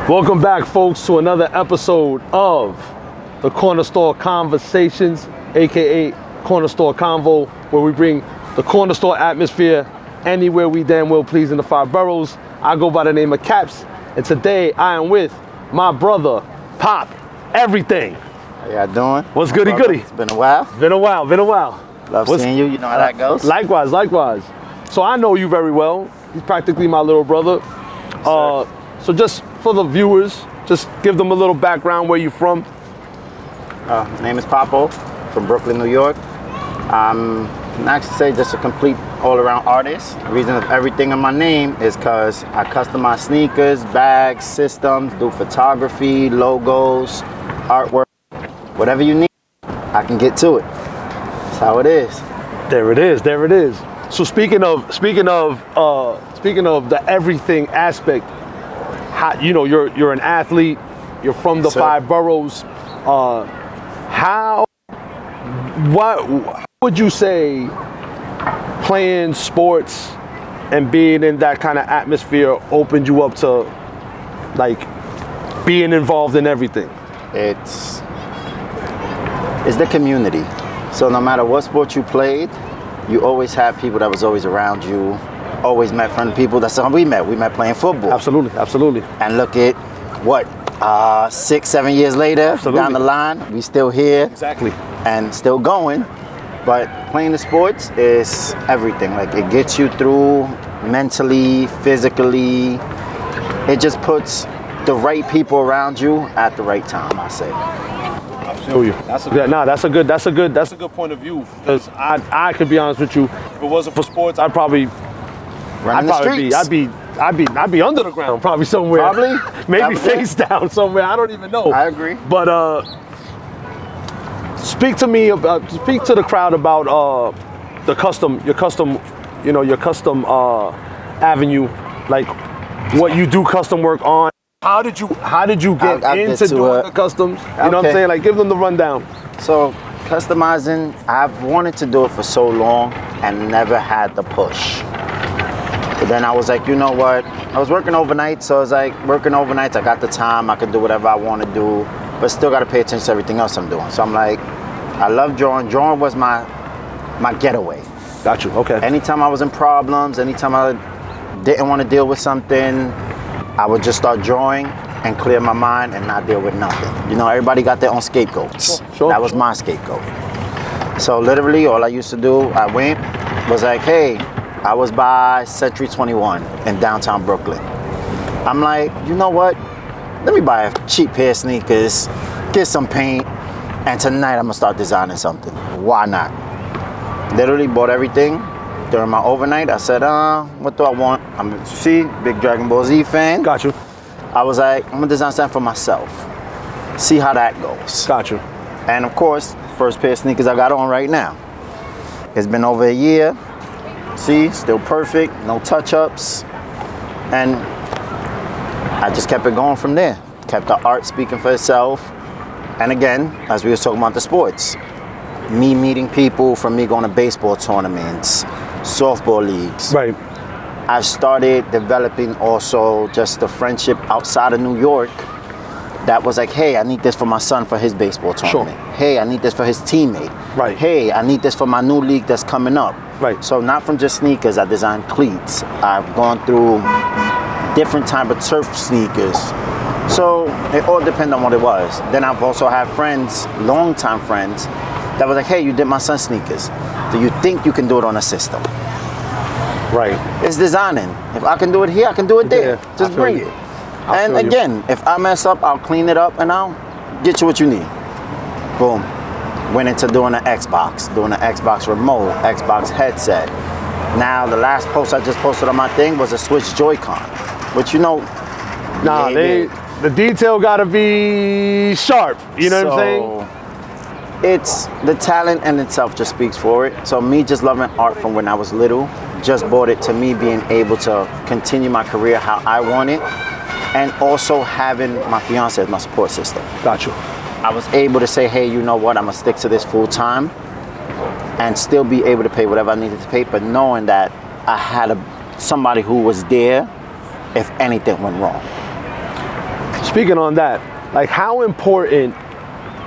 Welcome back, folks, to another episode of the Corner Store Conversations, aka Corner Store Convo, where we bring the corner store atmosphere anywhere we damn well please in the 5 boroughs. I go by the name of Caps, and today I am with my brother, Pop Everything. How y'all doing? What's goody goody? It's been a while. Been a while. Love seeing you. You know how that goes. Likewise. So I know you very well. He's practically my little brother. So just for the viewers, just give them a little background where you're from. My name is Papo, from Brooklyn, New York. I'm actually say just a complete all-around artist. The reason of everything in my name is because I customize sneakers, bags, systems, do photography, logos, artwork, whatever you need, I can get to it. That's how it is. There it is. So speaking of the everything aspect, how, you know, you're an athlete, you're from the 5 boroughs. How would you say playing sports and being in that kind of atmosphere opened you up to like being involved in everything? It's the community. So no matter what sport you played, you always have people that was always around you. Always met friendly people. That's how we met. We met playing football. Absolutely. And look at what 6-7 years later, down the line, we still here. Exactly. And still going. But playing the sports is everything. Like, it gets you through mentally, physically. It just puts the right people around you at the right time, I say. I feel you. That's a good point of view. Because I could be honest with you, if it wasn't for sports, I'd be under the ground, probably somewhere. Probably. Maybe face down somewhere. I don't even know. I agree. But speak to the crowd about your custom avenue, like what you do custom work on. How did you get into doing the customs? You know what I'm saying? Like, give them the rundown. So customizing, I've wanted to do it for so long and never had the push. But then I was like, you know what? I was working overnight, so I was like, working overnights, I got the time, I could do whatever I want to do, but still got to pay attention to everything else I'm doing. So I'm like, I love drawing. Drawing was my getaway. Got you, okay. Anytime I was in problems, anytime I didn't want to deal with something, I would just start drawing and clear my mind and not deal with nothing. You know, everybody got their own scapegoats. Sure. That was my scapegoat. So literally all I used to do, I went, was like, hey, I was by Century 21 in downtown Brooklyn. I'm like, you know what? Let me buy a cheap pair of sneakers, get some paint, and tonight I'm gonna start designing something. Why not? Literally bought everything. During my overnight, I said, what do I want? I'm big Dragon Ball Z fan. Got you. I was like, I'm gonna design something for myself. See how that goes. Got you. And of course, first pair of sneakers I got on right now. It's been over a year. See, still perfect, no touch-ups. And I just kept it going from there. Kept the art speaking for itself. And again, as we were talking about the sports, me meeting people, from me going to baseball tournaments, softball leagues. Right. I've started developing also just the friendship outside of New York that was like, hey, I need this for my son for his baseball tournament. Sure. Hey, I need this for his teammate. Right. Hey, I need this for my new league that's coming up. Right. So not from just sneakers, I designed cleats. I've gone through different type of turf sneakers. So it all depends on what it was. Then I've also had friends, longtime friends, that was like, hey, you did my son's sneakers. Do you think you can do it on a system? Right. It's designing. If I can do it here, I can do it there. Yeah, just bring it. And again, if I mess up, I'll clean it up and I'll get you what you need. Boom. Went into doing an Xbox remote, Xbox headset. Now the last post I just posted on my thing was a Switch Joy-Con, which the detail gotta be sharp. You know what I'm saying? It's the talent in itself just speaks for it. So me just loving art from when I was little just brought it to me being able to continue my career how I want it, and also having my fiance as my support system. Got you. I was able to say, hey, you know what, I'm gonna stick to this full time and still be able to pay whatever I needed to pay, but knowing that I had somebody who was there if anything went wrong. Speaking on that, like how important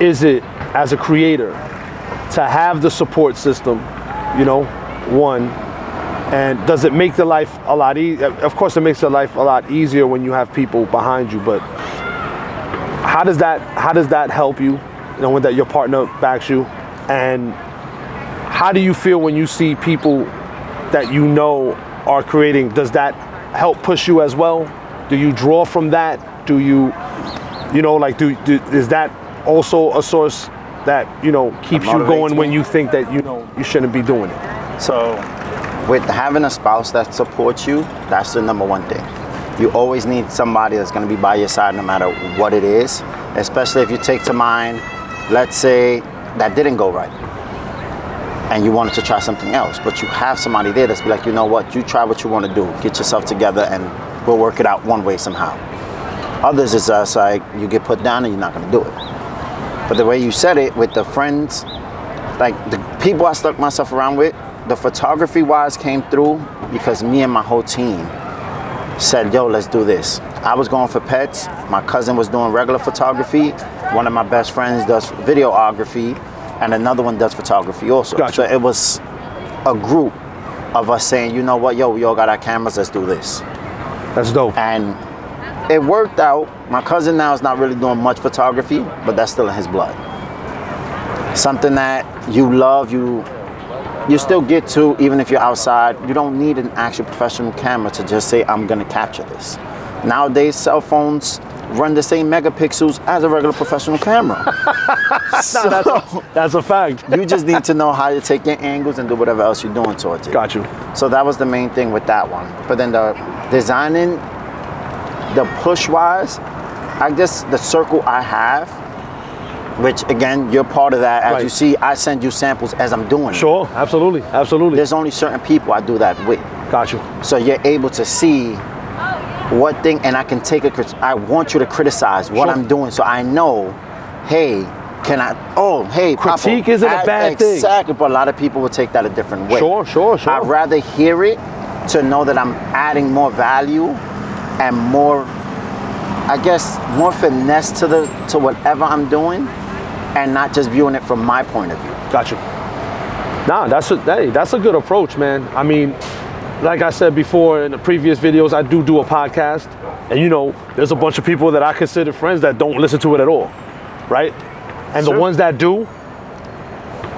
is it as a creator to have the support system, you know, one, and does it make the life a lot easier? Of course it makes the life a lot easier when you have people behind you, but how does that help you, you know, when that your partner backs you? And how do you feel when you see people that you know are creating? Does that help push you as well? Do you draw from that? Do you, you know, like is that also a source that, you know, keeps you going when you think that, you know, you shouldn't be doing it? So with having a spouse that supports you, that's the number one thing. You always need somebody that's going to be by your side no matter what it is, especially if you take to mind, let's say that didn't go right and you wanted to try something else, but you have somebody there that's be like, you know what, you try what you want to do, get yourself together and we'll work it out one way somehow. Others is just like you get put down and you're not going to do it. But the way you said it with the friends, like the people I stuck myself around with, the photography wise came through because me and my whole team said, yo, let's do this. I was going for pets. My cousin was doing regular photography. One of my best friends does videography and another one does photography also. Gotcha. So it was a group of us saying, you know what, yo, we all got our cameras, let's do this. That's dope. And it worked out. My cousin now is not really doing much photography, but that's still in his blood. Something that you love, you still get to, even if you're outside. You don't need an actual professional camera to just say, I'm gonna capture this. Nowadays, cell phones run the same megapixels as a regular professional camera. That's a fact. You just need to know how to take your angles and do whatever else you're doing towards it. Got you. So that was the main thing with that one. But then the designing, the push-wise, I guess the circle I have, which again, you're part of that. As right. You see, I send you samples as I'm doing it. Sure, absolutely, absolutely. There's only certain people I do that with. Got you. So you're able to see what thing, and I can take I want you to criticize what I'm doing so I know, hey, critique isn't a bad thing. Exactly, but a lot of people will take that a different way. Sure. I'd rather hear it to know that I'm adding more value and more, I guess, more finesse to whatever I'm doing, and not just viewing it from my point of view. Got you. Nah, that's a good approach, man. I mean, like I said before in the previous videos, I do a podcast, and you know, there's a bunch of people that I consider friends that don't listen to it at all, right? And Sure. the ones that do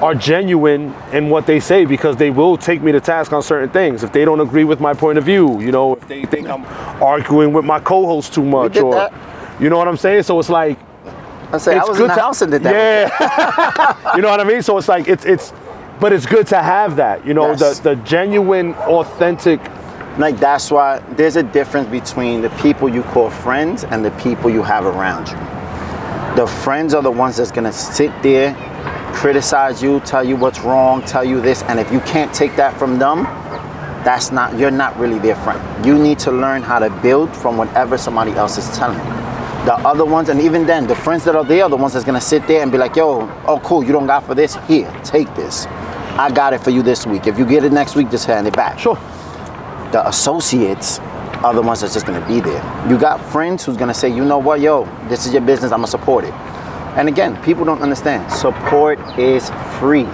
are genuine in what they say, because they will take me to task on certain things. If they don't agree with my point of view, you know, if they think I'm arguing with my co-host too much, or that. You know what I'm saying? So it's like, I was in the house and did that. Yeah. You know what I mean? So it's like, but it's good to have that, you know, Yes. the genuine, authentic. Like, that's why there's a difference between the people you call friends and the people you have around you. The friends are the ones that's gonna sit there, criticize you, tell you what's wrong, tell you this, and if you can't take that from them, you're not really their friend. You need to learn how to build from whatever somebody else is telling you. The other ones, and even then, the friends that are there are the ones that's gonna sit there and be like, yo, oh cool, you don't got for this? Here, take this. I got it for you this week. If you get it next week, just hand it back. Sure. The associates are the ones that's just gonna be there. You got friends who's gonna say, you know what, yo, this is your business, I'm gonna support it. And again, people don't understand, support is free.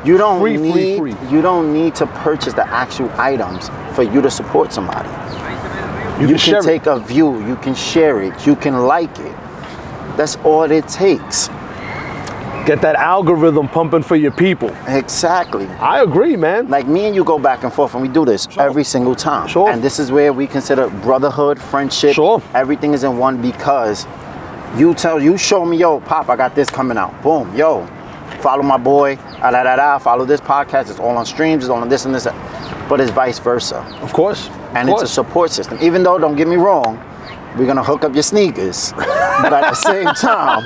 You don't You don't need to purchase the actual items for you to support somebody. You can take a view, you can share it, you can like it. That's all it takes. Get that algorithm pumping for your people. Exactly. I agree, man. Like me and you go back and forth and we do this every single time. Sure. And this is where we consider brotherhood, friendship. Sure. Everything is in one, because you show me, yo, Pop, I got this coming out. Boom, yo, follow my boy, follow this podcast. It's all on streams, it's all on this and this. But it's vice versa. Of course. And it's a support system. Even though, don't get me wrong, we're gonna hook up your sneakers. But at the same time,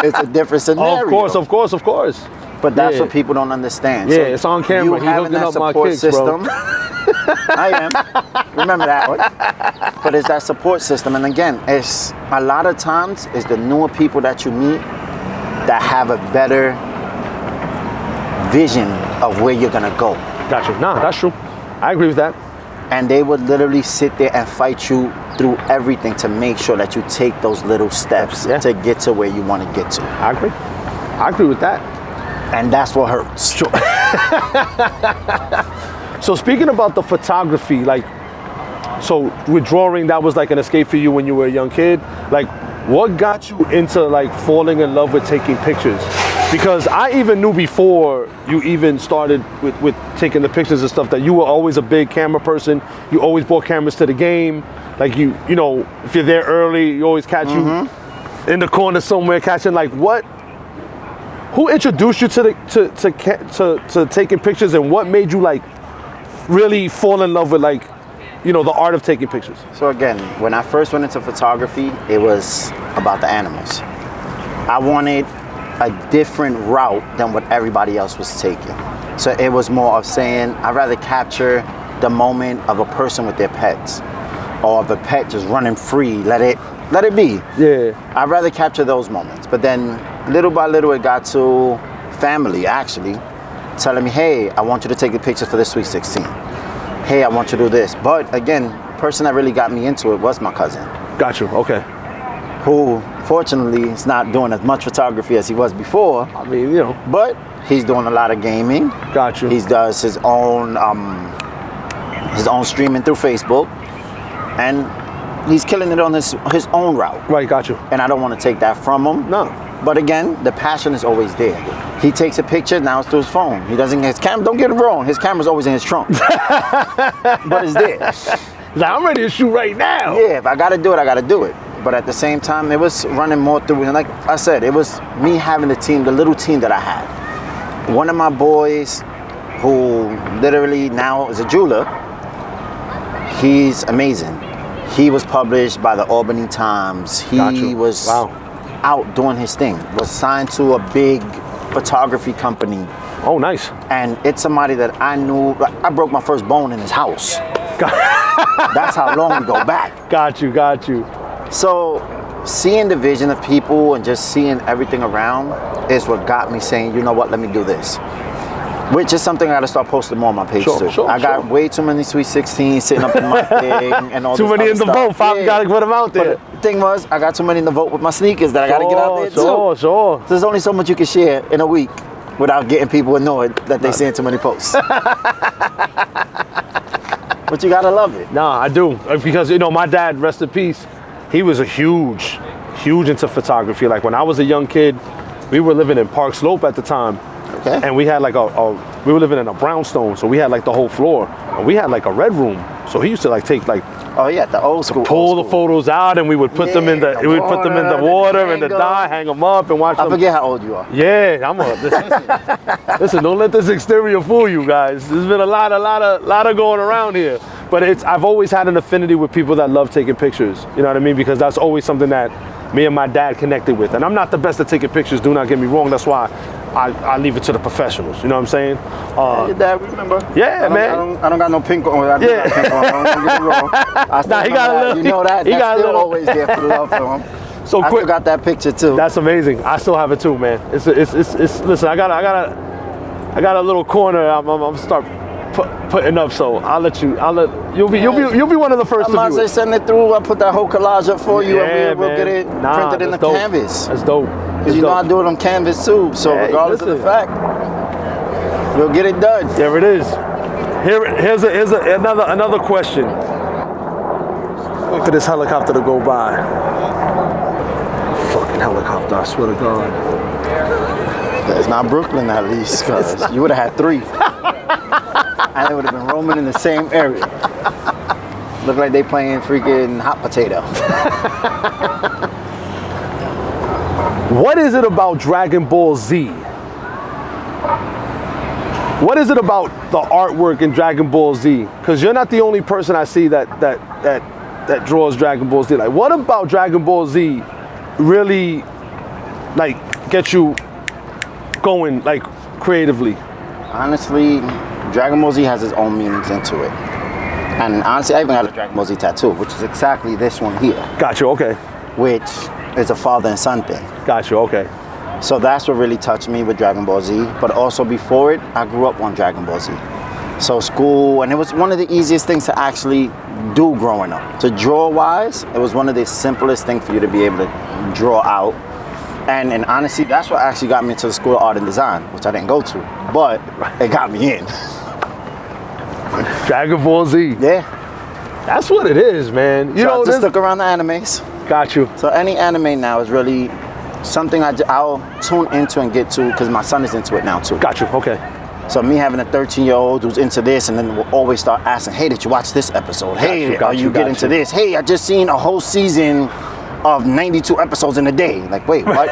it's a different scenario. Of course. But that's what people don't understand. Yeah, So it's on camera. You having that support system. I am. Remember that one. But it's that support system. And again, it's a lot of times it's the newer people that you meet that have a better vision of where you're gonna go. Gotcha. Nah, that's true. I agree with that. And they would literally sit there and fight you through everything to make sure that you take those little steps to get to where you want to get to. I agree with that. And that's what hurts. Sure. So speaking about the photography, like, so with drawing, that was like an escape for you when you were a young kid. Like, what got you into like falling in love with taking pictures? Because I even knew before you even started with taking the pictures and stuff that you were always a big camera person. You always brought cameras to the game. Like you know, if you're there early, you always catch you in the corner somewhere catching. Like what? Who introduced you to taking pictures, and what made you like really fall in love with like, you know, the art of taking pictures? So again, when I first went into photography, it was about the animals. I wanted a different route than what everybody else was taking. So it was more of saying, I'd rather capture the moment of a person with their pets, or of a pet just running free, let it be. Yeah. I'd rather capture those moments. But then little by little it got to family actually telling me, hey, I want you to take the pictures for this Sweet 16. Hey, I want you to do this. But again, the person that really got me into it was my cousin. Got you, okay. Who fortunately is not doing as much photography as he was before. I mean, you know. But he's doing a lot of gaming. Got you. He does his own streaming through Facebook. And he's killing it on his own route. Right, got you. And I don't want to take that from him. No. But again, the passion is always there. He takes a picture, now it's through his phone. He doesn't get his camera, don't get it wrong, his camera's always in his trunk. But it's there. He's like, I'm ready to shoot right now. Yeah, if I gotta do it, I gotta do it. But at the same time, it was running more through, and like I said, it was me having the team, the little team that I had. One of my boys, who literally now is a jeweler, he's amazing. He was published by the Albany Times. He was out doing his thing. Was signed to a big photography company. Oh, nice. And it's somebody that I knew. I broke my first bone in his house. That's how long we go back. Got you. So seeing the vision of people and just seeing everything around is what got me saying, you know what, let me do this. Which is something I gotta start posting more on my page too. I got way too many Sweet 16 sitting up in my thing and all too many in the vote. Gotta put them out there. But the thing was, I got too many in the vote with my sneakers that I gotta get out there too. Sure. So there's only so much you can share in a week without getting people annoyed that they seeing too many posts. But you gotta love it. Nah, I do. Because, you know, my dad, rest in peace, he was a huge into photography. Like when I was a young kid, we were living in Park Slope at the time. Okay. And we had like we were living in a brownstone, so we had like the whole floor, and we had like a red room. So he used to like take like, oh yeah, the old school. Pull the photos out, and we would put them in the water and the dye, hang them up, and watch them. I forget how old you are. Yeah, listen. Don't let this exterior fool you guys. There's been a lot of going around here, but I've always had an affinity with people that love taking pictures. You know what I mean? Because that's always something that me and my dad connected with. And I'm not the best at taking pictures. Do not get me wrong. That's why I leave it to the professionals. You know what I'm saying? Your dad, remember? Yeah, man. I don't got no pink on. I got pink on. Don't get me wrong. He got a little. You know that. That's still always there for the love for him. So I still got that picture too. That's amazing. I still have it too, man. It's listen. I got a little corner. I'm start putting up. So you'll be one of the first to view it. Send it through. I put that whole collage up for you, and we'll get it printed in the canvas. That's dope. Because you know I do it on canvas too. So regardless of the fact, you'll get it done. There it is. Here's another question. Wait for this helicopter to go by. Fucking helicopter! I swear to God. It's not Brooklyn at least, because you would have had 3. And they would have been roaming in the same area. Look like they playing freaking hot potato. What is it about Dragon Ball Z? What is it about the artwork in Dragon Ball Z? Because you're not the only person I see that draws Dragon Ball Z. Like, what about Dragon Ball Z really like gets you going like creatively? Honestly, Dragon Ball Z has its own meanings into it. And honestly, I even got a Dragon Ball Z tattoo, which is exactly this one here. Got you, okay. Which is a father and son thing. Got you, okay. So that's what really touched me with Dragon Ball Z. But also before it, I grew up on Dragon Ball Z. So school, and it was one of the easiest things to actually do growing up. To draw wise, it was one of the simplest things for you to be able to draw out. And honestly, that's what actually got me into the School of Art and Design, which I didn't go to, but it got me in. Dragon Ball Z. Yeah. That's what it is, man. You So know, I just stuck around the animes. got you. So any anime now is really something I'll tune into and get to because my son is into it now too. Got you. Okay. So me having a 13-year-old who's into this, and then we'll always start asking, hey, did you watch this episode? Hey, are you get into this? Hey, I just seen a whole season of 92 episodes in a day. Like, wait, what?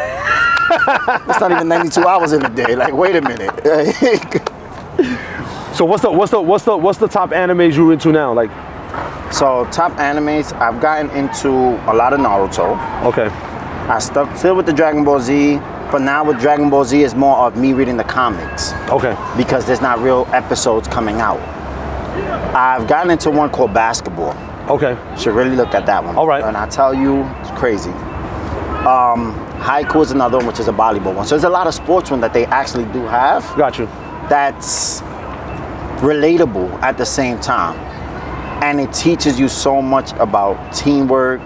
It's not even 92 hours in a day. Like, wait a minute. So what's the top animes you're into now? Like, So top animes, I've gotten into a lot of Naruto. okay. I stuck still with the Dragon Ball Z, but now with Dragon Ball Z, it's more of me reading the comics Okay. because there's not real episodes coming out. I've gotten into one called Basketball. Okay. Should really look at that one. All right. And I tell you, it's crazy. Haiku is another one, which is a volleyball one. So there's a lot of sports one that they actually do have Got you. that's relatable at the same time. And it teaches you so much about teamwork,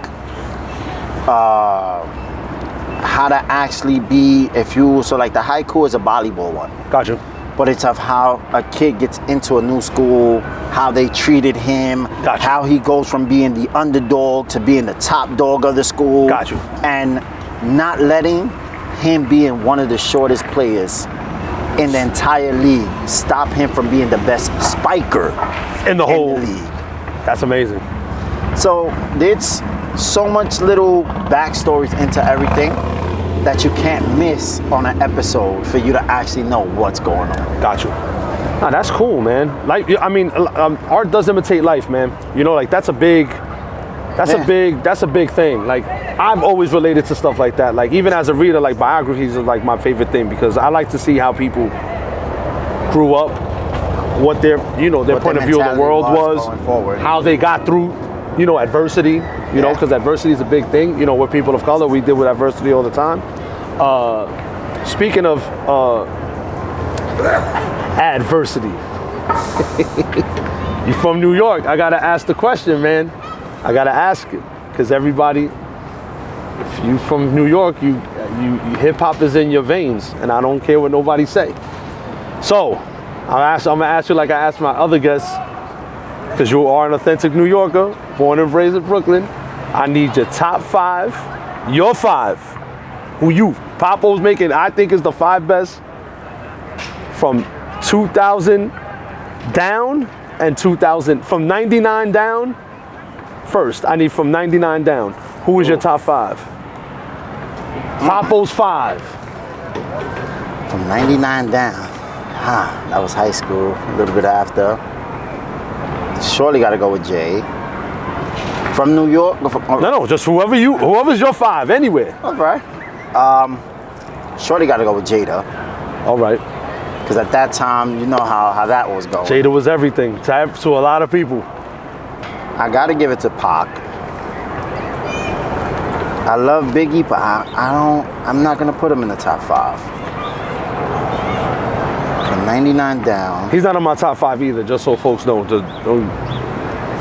how to actually be, so like the Haiku is a volleyball one. Got you. But it's of how a kid gets into a new school, how they treated him, Gotcha. how he goes from being the underdog to being the top dog of the school. Got you. And not letting him being one of the shortest players in the entire league stop him from being the best spiker In the whole league. That's amazing. So there's so much little backstories into everything that you can't miss on an episode for you to actually know what's going on. Got you. Nah, that's cool, man. Like, I mean, art does imitate life, man. You know, like that's a big thing. Like, I've always related to stuff like that. Like, even as a reader, like biographies are like my favorite thing because I like to see how people grew up, what their point of view of the world was, going forward. how they got through, adversity. You know, because adversity is a big thing. You know, we're people of color. We deal with adversity all the time. Speaking of adversity, you from New York? I gotta ask the question, man. I gotta ask it because everybody, if you from New York, you hip hop is in your veins, and I don't care what nobody say. So, I'm gonna ask you like I asked my other guests, because you are an authentic New Yorker, born and raised in Brooklyn. I need your top 5, your 5, who you, Papo's making, I think is the 5 best from 2000 down and 2000, from 99 down. First, I need from 99 down. Who is your top 5? Papo's 5. From 99 down. That was high school, a little bit after. Surely got to go with Jay. From New York? No, just whoever's your 5, anywhere. All right. Surely got to go with Jada. All right. Because at that time, you know how that was going. Jada was everything to a lot of people. I got to give it to Pac. I love Biggie, but I'm not going to put him in the top 5. From 99 down. He's not in my top 5 either, just so folks know.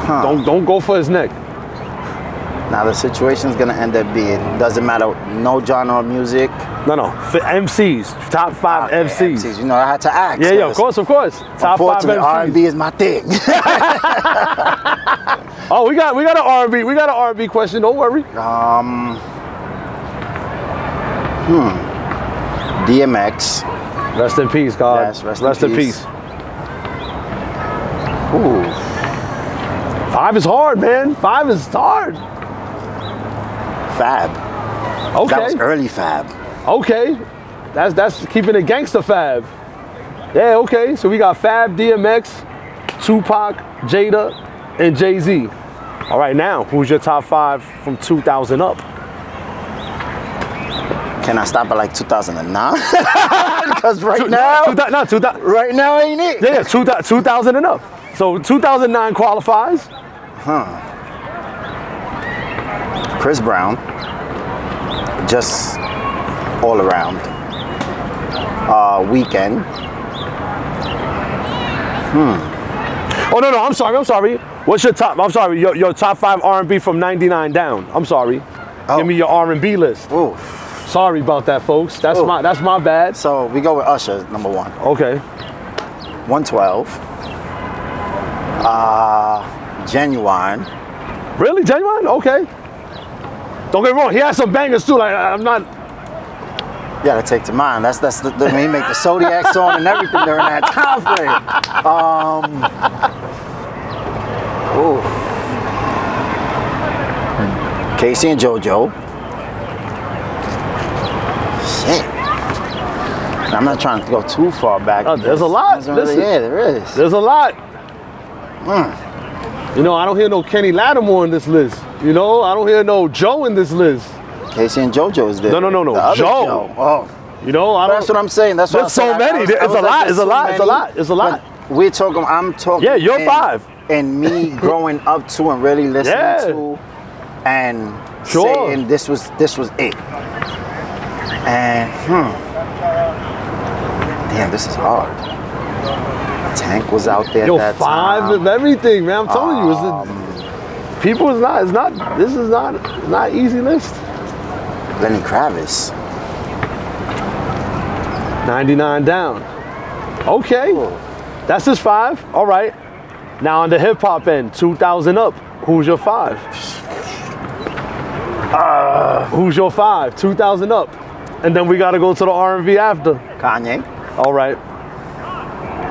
Don't go for his neck. Now the situation's gonna end up being, doesn't matter, no genre of music. No, for MCs, top 5 MCs. You know, I had to ask. Yeah, of course. Top 5 MCs. R&B is my thing. Oh, we got an R&B. We got an R&B question. Don't worry. DMX. Rest in peace, God. Yes, rest in peace. Ooh. 5 is hard, man. 5 is hard. Fab. Okay. That was early Fab. Okay. That's keeping it gangster Fab. Yeah, okay. So we got Fab, DMX, Tupac, Jada, and Jay-Z. All right, now, who's your top 5 from 2000 up? Can I stop at like 2009? Because right now ain't it? Yeah, 2000 and up. So 2009 qualifies. Chris Brown. Just all around. Weekend. Oh no, I'm sorry. What's your top? I'm sorry, your top 5 R&B from 99 down. I'm sorry. Oh. Give me your R&B list. Ooh. Sorry about that, folks. That's Ooh. my bad. So we go with Usher, number 1. Okay. 112. Genuine. Really, Genuine? Okay. Don't get me wrong. He has some bangers too. Like I'm not. You gotta take to mind. That's the when he make the Zodiac song and everything during that time frame. Casey and JoJo. Shit. I'm not trying to go too far back. There's a lot. Really, yeah, there is. There's a lot. You know, I don't hear no Kenny Lattimore in this list. You know, I don't hear no Joe in this list. Casey and JoJo is there. No. The other Joe. Oh. You know, I don't. That's what I'm saying. That's what There's so many. It's a lot. We're talking. I'm talking. Yeah, you're 5. And me growing up to and really listening to, and saying this was it. And damn, this is hard. Tank was out there. Yo, at that 5 time. of everything, man. I'm telling you, people is not. This is not easy list. Lenny Kravitz. 99 down. Okay. Ooh. That's his 5. All right. Now on the hip hop end, 2000 up. Who's your 5? Who's your 5? 2000 up. And then we got to go to the R&B after. Kanye. All right.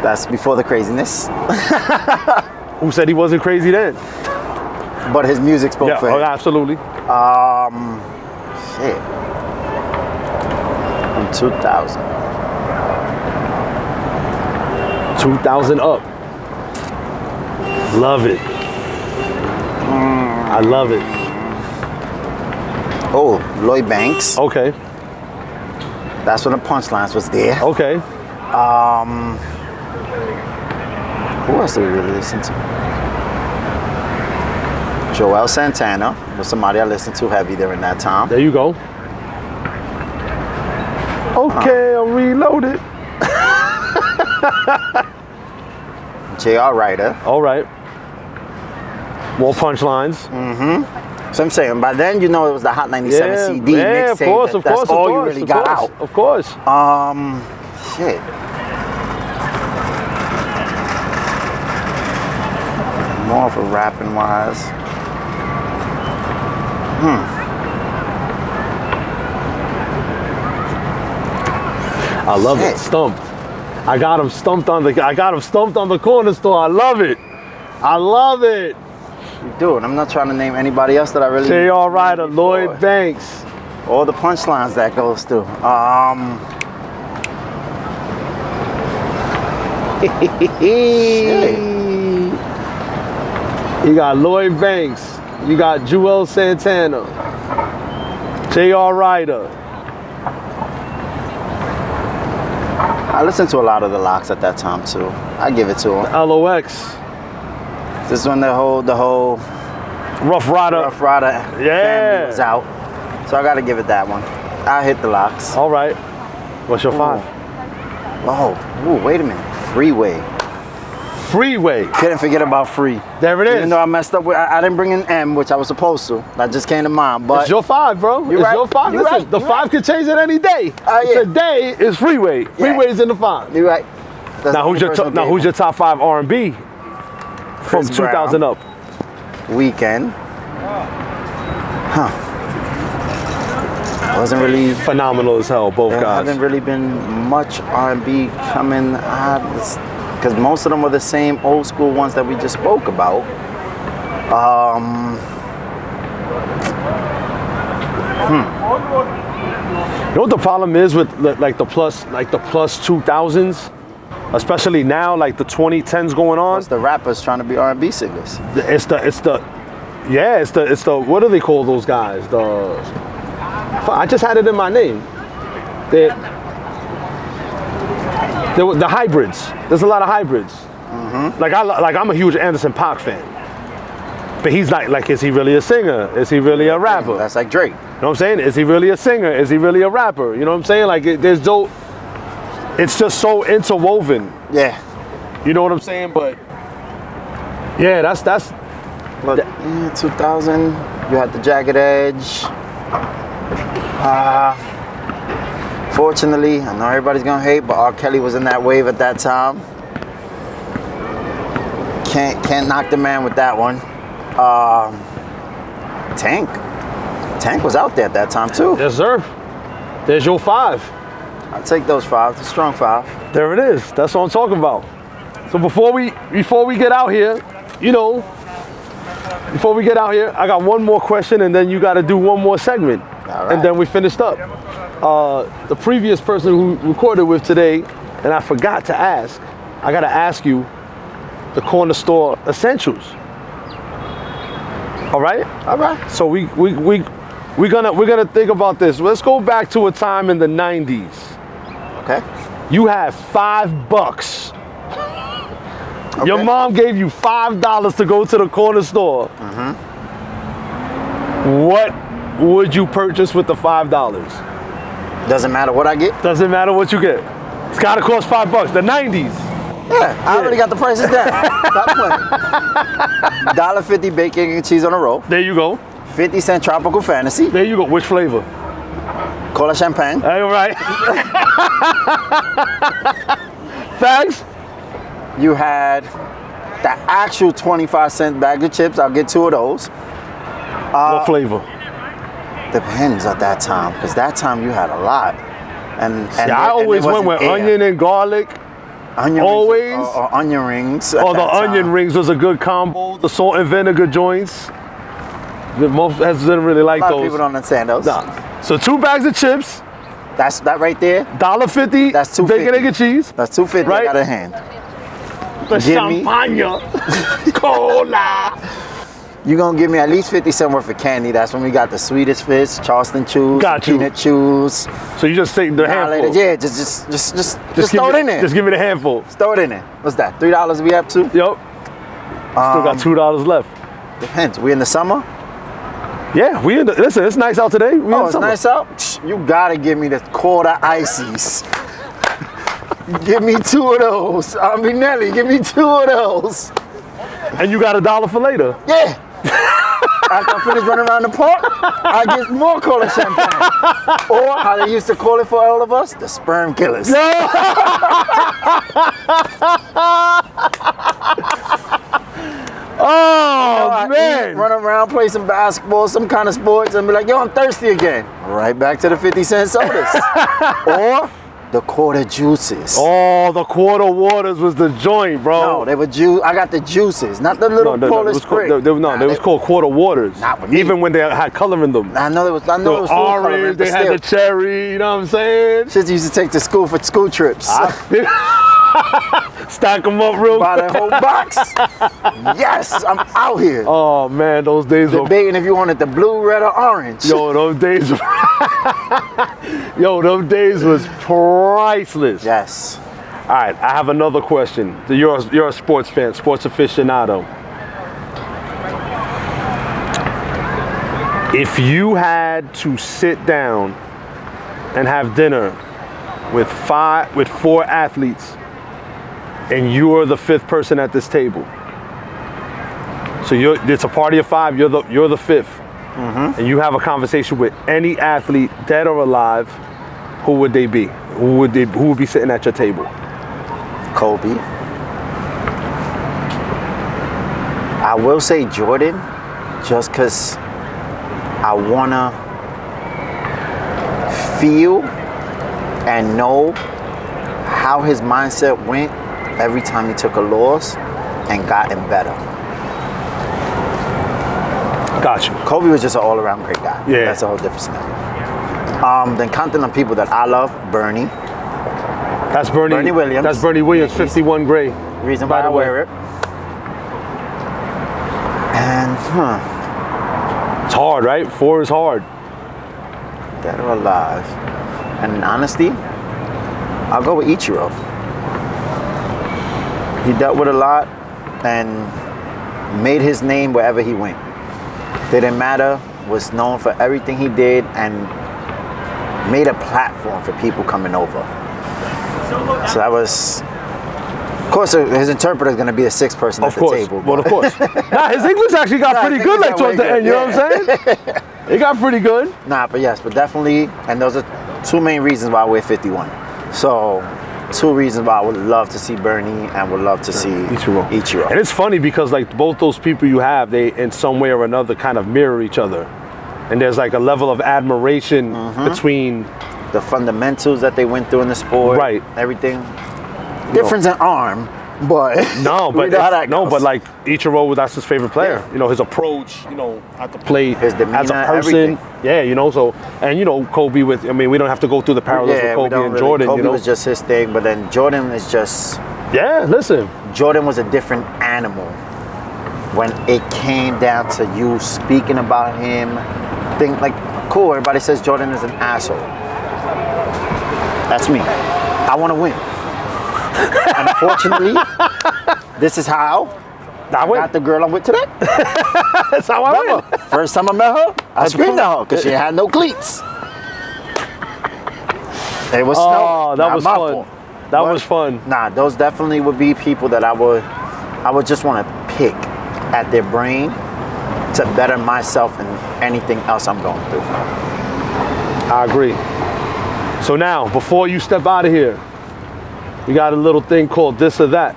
That's before the craziness. Who said he wasn't crazy then? But his music spoke for him. Oh, absolutely. Shit. From 2000. 2000 up. Love it. I love it. Oh, Lloyd Banks. Okay. That's when the punchlines was there. Okay. Who else did we really listen to? Joel Santana was somebody I listened to heavy during that time. There you go. Okay, I'm reloaded. J.R. Ryder. All right. More punchlines. So I'm saying, by then you know it was the Hot 97 CD mixtape. Of course, That's all you really got out. Of course. Shit. More for rapping wise. I love it. Stumped. I got him stumped on the corner store. I love it. I love it. Dude, I'm not trying to name anybody else that I really. J.R. Ryder, Lloyd Banks. All the punchlines that goes through. You got Lloyd Banks. You got Joel Santana. J.R. Ryder. I listened to a lot of the Locks at that time too. I give it to them. LOX. This is when the whole Rough Rider family was out. So I gotta give it that one. I hit the Locks. All right. What's your 5? Oh, wait a minute. Freeway. Couldn't forget about Free. There it is. Even though I messed up with, I didn't bring an M, which I was supposed to. That just came to mind. But it's your 5, bro. It's your 5. You're Listen, right. the 5 could change it any day. Today is Freeway. Freeway's in the 5. You're right. Now who's your top 5 R&B from 2000 up? Weekend. Wasn't really phenomenal as hell. Both there guys. Haven't really been much R&B coming because most of them were the same old school ones that we just spoke about. You know what the problem is with like the plus 2000s, especially now, like the 2010s going on. It's the rappers trying to be R&B singers. It's the what do they call those guys? I just had it in my name. The hybrids. There's a lot of hybrids. Like I'm a huge Anderson .Paak fan, but he's not like. Is he really a singer? Is he really a rapper? That's like Drake. You know what I'm saying? Is he really a singer? Is he really a rapper? You know what I'm saying? Like it's just so interwoven. Yeah. You know what I'm saying? But Yeah, that's But 2000, you had the Jagged Edge. Fortunately, I know everybody's gonna hate, but R. Kelly was in that wave at that time. Can't knock the man with that one. Tank was out there at that time too. yes, sir. There's your 5. I'll take those 5. It's a strong 5. There it is. That's what I'm talking about. So before we get out here, I got one more question, and then you got to do one more segment, All right. and then we finished up. The previous person who recorded with today, and I forgot to ask. I got to ask you the corner store essentials. All right. All right. So we're gonna think about this. Let's go back to a time in the 90s. Okay. You had $5. Okay. Your mom gave you $5 to go to the corner store. What would you purchase with the $5? Doesn't matter what I get. Doesn't matter what you get. It's gotta cost $5. The 90s. Yeah, I already got the prices down. Stop playing. $1.50 bacon and cheese on a roll. There you go. 50-cent tropical fantasy. There you go. Which flavor? Cola champagne. All right. Thanks. You had the actual 25-cent bag of chips. I'll get 2 of those. What flavor? Depends at that time, because that time you had a lot. And I always went with onion and garlic. Onion always. rings or onion rings. Oh, the onion rings was a good combo. The salt and vinegar joints. Most didn't really like A lot those. of people don't understand those. Nah. So 2 bags of chips. That's that right there. $1.50. That's $2.50. Bacon, egg, and cheese. That's $2.50. Right? I got a hand. The Give me- champagne. Cola. You're gonna give me at least 50 cents worth of candy. That's when we got the Swedish Fish, Charleston Chews, Got you. Peanut Chews. So you just take the handful. Yeah, just give throw it me- in there. Just give me the handful. Throw it in there. What's that? $3 we up to? Yep. Still got $2 left. Depends. We in the summer? Yeah, listen, it's nice out today. We in the It's summer. nice out? You gotta give me the quarter ices. Give me 2 of those. Nelly, give me 2 of those. And you got $1 for later. Yeah. After I finish running around the park, I get more cola champagne. Or how they used to call it for all of us, the sperm killers. Oh, man. Run around, play some basketball, some kind of sports, and be like, yo, I'm thirsty again. Right back to the 50-cent sodas. Or the quarter juices. Oh, the quarter waters was the joint, bro. No, they were juice. I got the juices, not the little Polar Spring. They was called quarter waters. Not with me. Even when they had color in them. I know it was The full coloring, orange, but they had still. the cherry, you know what I'm saying? Shit you used to take to school for school trips. Stack them up real Buy quick. that whole box. Yes, I'm out here. Oh, man, those days were... Debating if you wanted the blue, red, or orange. Yo, those days those days was priceless. Yes. All right, I have another question. You're a sports fan, sports aficionado. If you had to sit down and have dinner with 4 athletes, and you are the 5th person at this table, so it's a party of 5. You're the 5th, and you have a conversation with any athlete, dead or alive. Who would they be? Who would be sitting at your table? Kobe. I will say Jordan, just because I want to feel and know how his mindset went every time he took a loss and gotten better. Got you. Kobe was just an all-around great guy. Yeah. That's a whole different scenario. Then counting on people that I love, Bernie. That's Bernie Williams. That's Bernie Williams, 51 gray. Reason By why the I way. wear it. And, It's hard, right? 4 is hard. dead or alive. And in honesty, I'll go with Ichiro. He dealt with a lot and made his name wherever he went. Didn't matter, was known for everything he did and made a platform for people coming over. So that was course, his interpreter is going to be the sixth person at the table. Well, of course. Nah, his English actually got pretty good like towards the end, you know what I'm saying? It got pretty good. Nah, but yes, but definitely, and those are two main reasons why I wear 51. So, two reasons why I would love to see Bernie and would love to see Ichiro. And it's funny because like both those people you have, they in some way or another kind of mirror each other. And there's like a level of admiration between the fundamentals that they went through in the sport. Right. Everything. Difference in arm, but but like Ichiro, that's his favorite player. Yeah. You know, his approach, you know, at the plate, his demeanor, as a person. everything. Yeah, you know, so and you know, Kobe we don't have to go through the parallels with Kobe and Jordan. Kobe you know? was just his thing, but then Jordan is just Jordan was a different animal when it came down to you speaking about him. Think like cool, everybody says Jordan is an asshole. That's me. I want to win. Unfortunately, this is how I got the girl I'm with today. That's how I win. First time I met her, I screamed at her because she had no cleats. It was snow. That was fun. That was fun. Nah, those definitely would be people that I would just want to pick at their brain to better myself and anything else I'm going through. I agree. So now, before you step out of here, we got a little thing called this or that.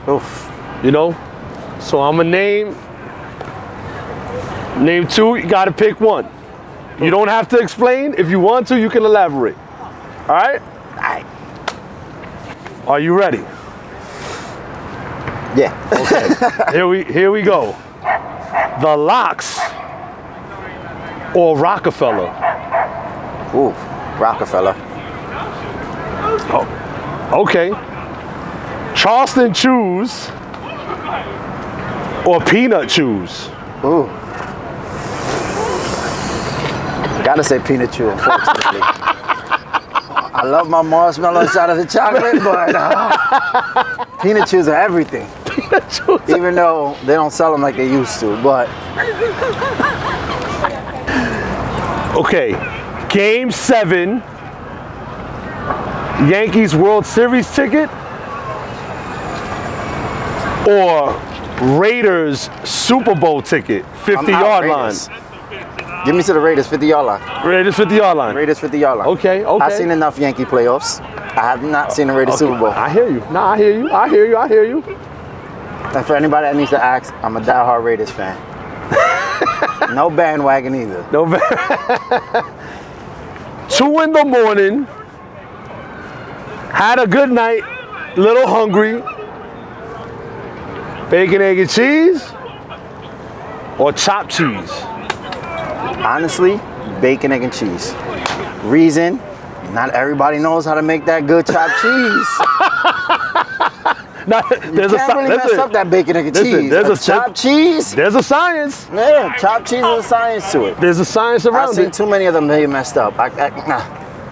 Oof. You know? So I'm gonna name two, you gotta pick one. You don't have to explain. If you want to, you can elaborate. All right? All right. Are you ready? Yeah. Okay. Here we go. The Locks or Rockefeller? Ooh, Rockefeller. Oh. Okay. Charleston Chews or Peanut Chews? Ooh. Gotta say peanut chew, unfortunately. I love my marshmallow inside of the chocolate, but peanut chews are everything. Peanut chews. Even though they don't sell them like they used to, but. Okay. Game 7. Yankees World Series ticket or Raiders Super Bowl ticket, 50-yard line? Give me to the Raiders 50-yard line. Raiders 50-yard line. Raiders 50-yard line. Okay. I've seen enough Yankee playoffs. I have not seen the Raiders Super Bowl. I hear you. No, I hear you. And for anybody that needs to ask, I'm a diehard Raiders fan. No bandwagon either. No 2 in the morning. Had a good night, little hungry. Bacon, egg, and cheese or chopped cheese? Honestly, bacon, egg, and cheese. Reason, not everybody knows how to make that good chopped cheese. You can't really mess up that bacon, egg, and cheese. There's chopped cheese. There's a science. Yeah, chopped cheese is a science to it. There's a science around it. I've seen too many of them they messed up.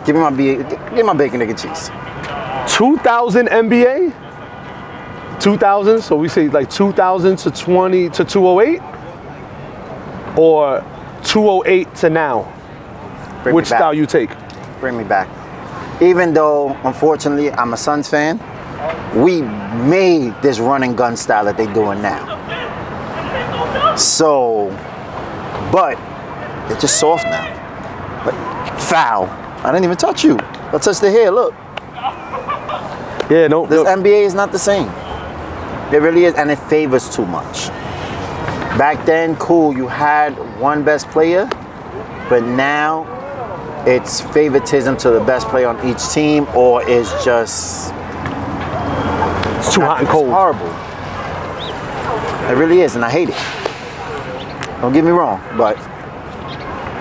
Give me my bacon, egg, and cheese. 2000 NBA? 2000, so we say like 2000 to 208? Or 208 to now? Which style you take? Bring me back. Even though, unfortunately, I'm a Suns fan, we made this run and gun style that they're doing now. So, but they're just soft now. But foul. I didn't even touch you. I touched the hair, look. Yeah, no. This NBA is not the same. It really is, and it favors too much. Back then, cool, you had one best player, but now it's favoritism to the best player on each team, or it's just... It's too hot and cold. It's horrible. It really is, and I hate it. Don't get me wrong, but...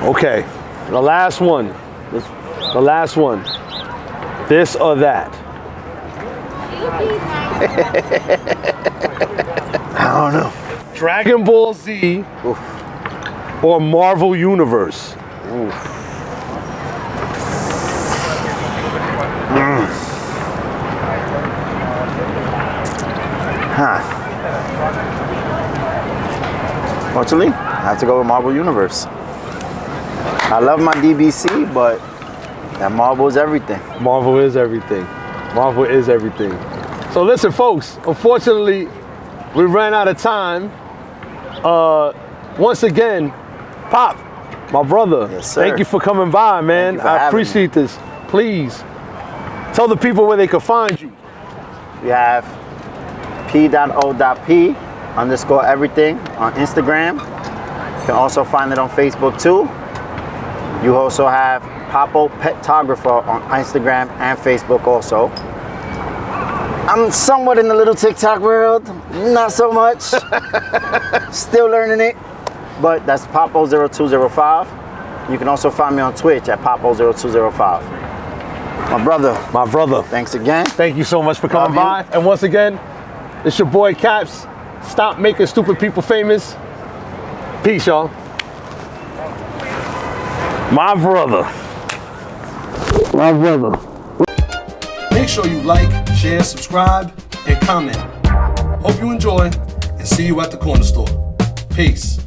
Okay, the last one. The last one. This or that? I don't know. Dragon Ball Z or Marvel Universe? Fortunately, I have to go with Marvel Universe. I love my DBC, but that Marvel is everything. Marvel is everything. Marvel is everything. So listen, folks, unfortunately, we ran out of time. Once again, Pop, my brother, Yes, sir. thank you for coming by, man. Thank you for I having appreciate this. Please, tell the people where they can find you. We have p.o.p_everything on Instagram. You can also find it on Facebook too. You also have Popo Petographer on Instagram and Facebook also. I'm somewhat in the little TikTok world, not so much. Still learning it, but that's Popo0205. You can also find me on Twitch at Popo0205. My brother. Thanks again. Thank you so much for coming by. And once again, it's your boy Caps. Stop making stupid people famous. Peace, y'all. My brother. Make sure you like, share, subscribe, and comment. Hope you enjoy, and see you at the corner store. Peace.